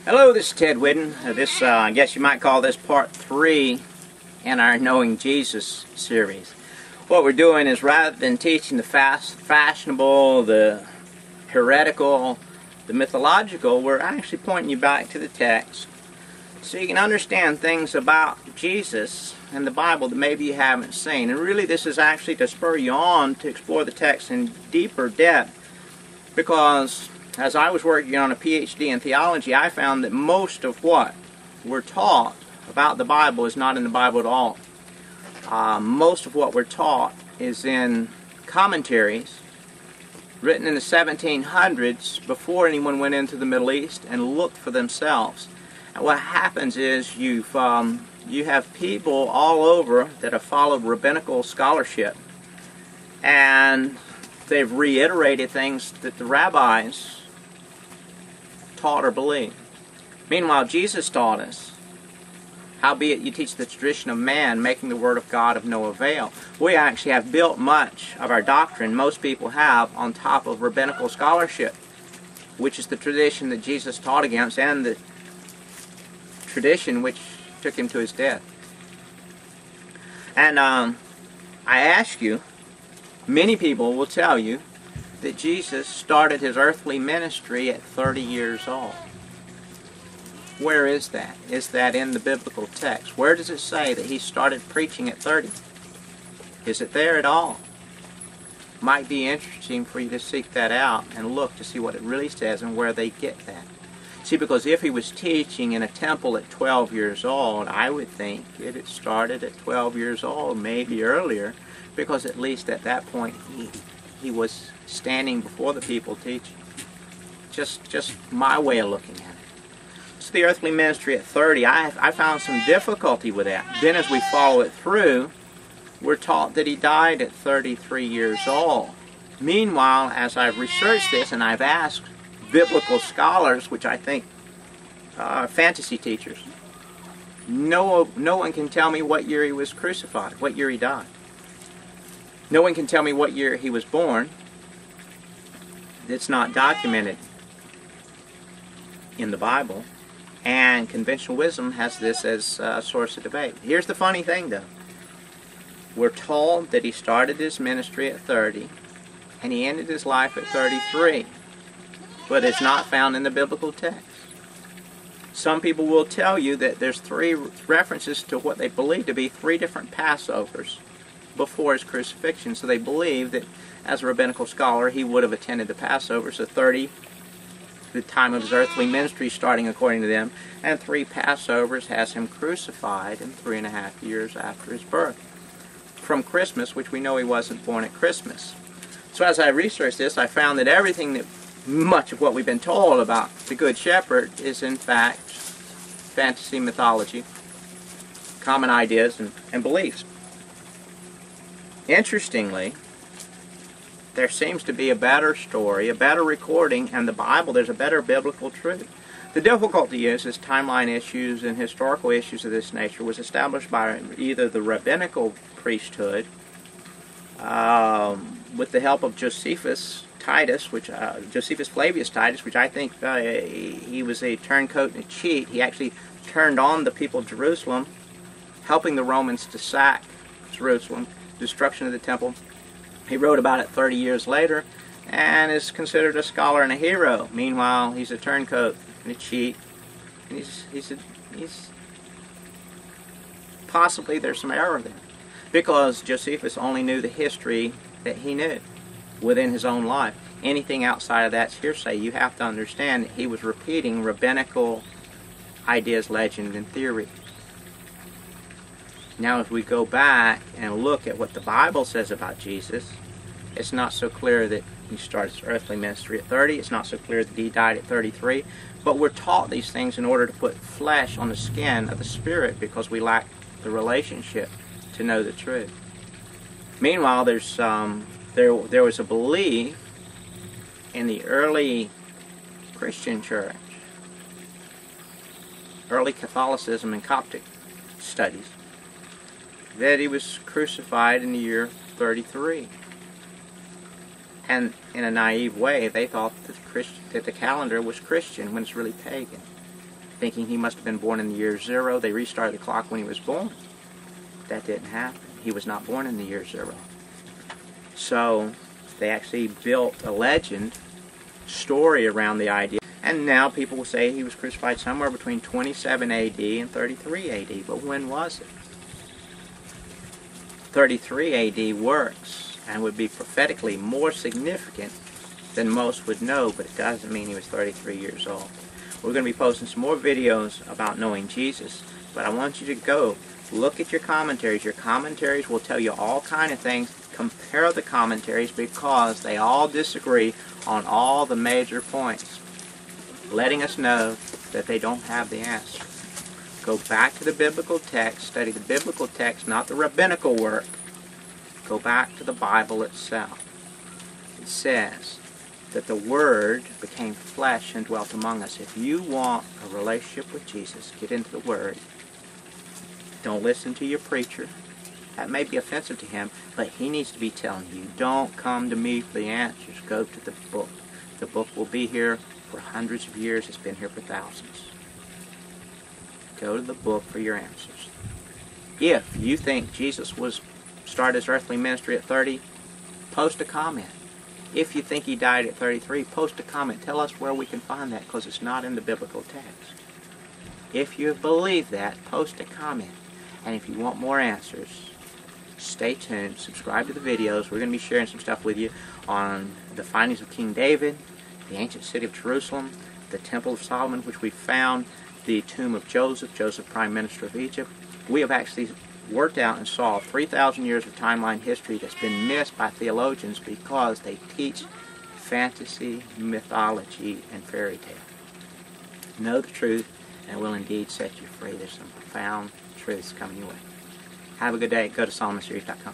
Hello, this is Ted Whidden. I guess you might call this part 3 in our Knowing Jesus series. What we're doing is, rather than teaching the fashionable, the heretical, the mythological, we're actually pointing you back to the text so you can understand things about Jesus and the Bible that maybe you haven't seen. And really this is actually to spur you on to explore the text in deeper depth, because as I was working on a PhD in theology, I found that most of what we're taught about the Bible is not in the Bible at all. Most of what we're taught is in commentaries written in the 1700s before anyone went into the Middle East and looked for themselves. And what happens is you have people all over that have followed rabbinical scholarship, and they've reiterated things that the rabbis taught or believed. Meanwhile, Jesus taught us, howbeit you teach the tradition of man, making the word of God of no avail. We actually have built much of our doctrine, most people have, on top of rabbinical scholarship, which is the tradition that Jesus taught against and the tradition which took him to his death. And I ask you, many people will tell you that Jesus started his earthly ministry at 30 years old. Where is that? Is that in the biblical text? Where does it say that he started preaching at 30? Is it there at all? Might be interesting for you to seek that out and look to see what it really says and where they get that. See, because if he was teaching in a temple at 12 years old, I would think it had started at 12 years old, maybe earlier, because at least at that point he was standing before the people teaching. Just my way of looking at it. So the earthly ministry at 30, I found some difficulty with that. Then as we follow it through, we're taught that he died at 33 years old. Meanwhile, as I've researched this and I've asked biblical scholars, which I think are fantasy teachers, no one can tell me what year he was crucified, what year he died. No one can tell me what year he was born. It's not documented in the Bible, and conventional wisdom has this as a source of debate. Here's the funny thing, though. We're told that he started his ministry at 30, and he ended his life at 33, but it's not found in the biblical text. Some people will tell you that there's 3 references to what they believe to be 3 different Passovers before his crucifixion. So they believe that as a rabbinical scholar he would have attended the Passover. So 30, the time of his earthly ministry starting according to them, and 3 Passovers has him crucified in 3.5 years after his birth. From Christmas, which we know he wasn't born at Christmas. So as I researched this, I found that much of what we've been told about the Good Shepherd is in fact fantasy mythology, common ideas and beliefs. Interestingly, there seems to be a better story, a better recording, and the Bible, there's a better biblical truth. The difficulty is timeline issues and historical issues of this nature was established by either the rabbinical priesthood, with the help of Josephus Flavius Titus, which I think he was a turncoat and a cheat. He actually turned on the people of Jerusalem, helping the Romans to sack Jerusalem, destruction of the temple. He wrote about it 30 years later and is considered a scholar and a hero. Meanwhile, he's a turncoat and a cheat. And he's possibly there's some error there, because Josephus only knew the history that he knew within his own life. Anything outside of that's hearsay. You have to understand that he was repeating rabbinical ideas, legend, and theory. Now if we go back and look at what the Bible says about Jesus, it's not so clear that he started his earthly ministry at 30. It's not so clear that he died at 33. But we're taught these things in order to put flesh on the skin of the Spirit, because we lack the relationship to know the truth. Meanwhile, there was a belief in the early Christian church, early Catholicism and Coptic studies, that he was crucified in the year 33. And in a naive way, they thought that the calendar was Christian when it's really pagan. Thinking he must have been born in the year 0, they restarted the clock when he was born. That didn't happen. He was not born in the year 0. So they actually built a legend story around the idea. And now people will say he was crucified somewhere between 27 AD and 33 AD. But when was it? 33 AD works and would be prophetically more significant than most would know, but it doesn't mean he was 33 years old. We're going to be posting some more videos about knowing Jesus, but I want you to go look at your commentaries. Your commentaries will tell you all kind of things. Compare the commentaries because they all disagree on all the major points, letting us know that they don't have the answer. Go back to the biblical text, study the biblical text, not the rabbinical work. Go back to the Bible itself. It says that the Word became flesh and dwelt among us. If you want a relationship with Jesus, get into the Word. Don't listen to your preacher. That may be offensive to him, but he needs to be telling you, don't come to me for the answers. Go to the book. The book will be here for hundreds of years. It's been here for thousands. Go to the book for your answers. If you think Jesus started his earthly ministry at 30, post a comment. If you think he died at 33, post a comment. Tell us where we can find that, because it's not in the biblical text. If you believe that, post a comment. And if you want more answers, stay tuned. Subscribe to the videos. We're going to be sharing some stuff with you on the findings of King David, the ancient city of Jerusalem, the Temple of Solomon, which we found, the tomb of Joseph, Prime Minister of Egypt. We have actually worked out and solved 3,000 years of timeline history that's been missed by theologians because they teach fantasy, mythology, and fairy tale. Know the truth, and it will indeed set you free. There's some profound truths coming your way. Have a good day. Go to SolomonSeries.com.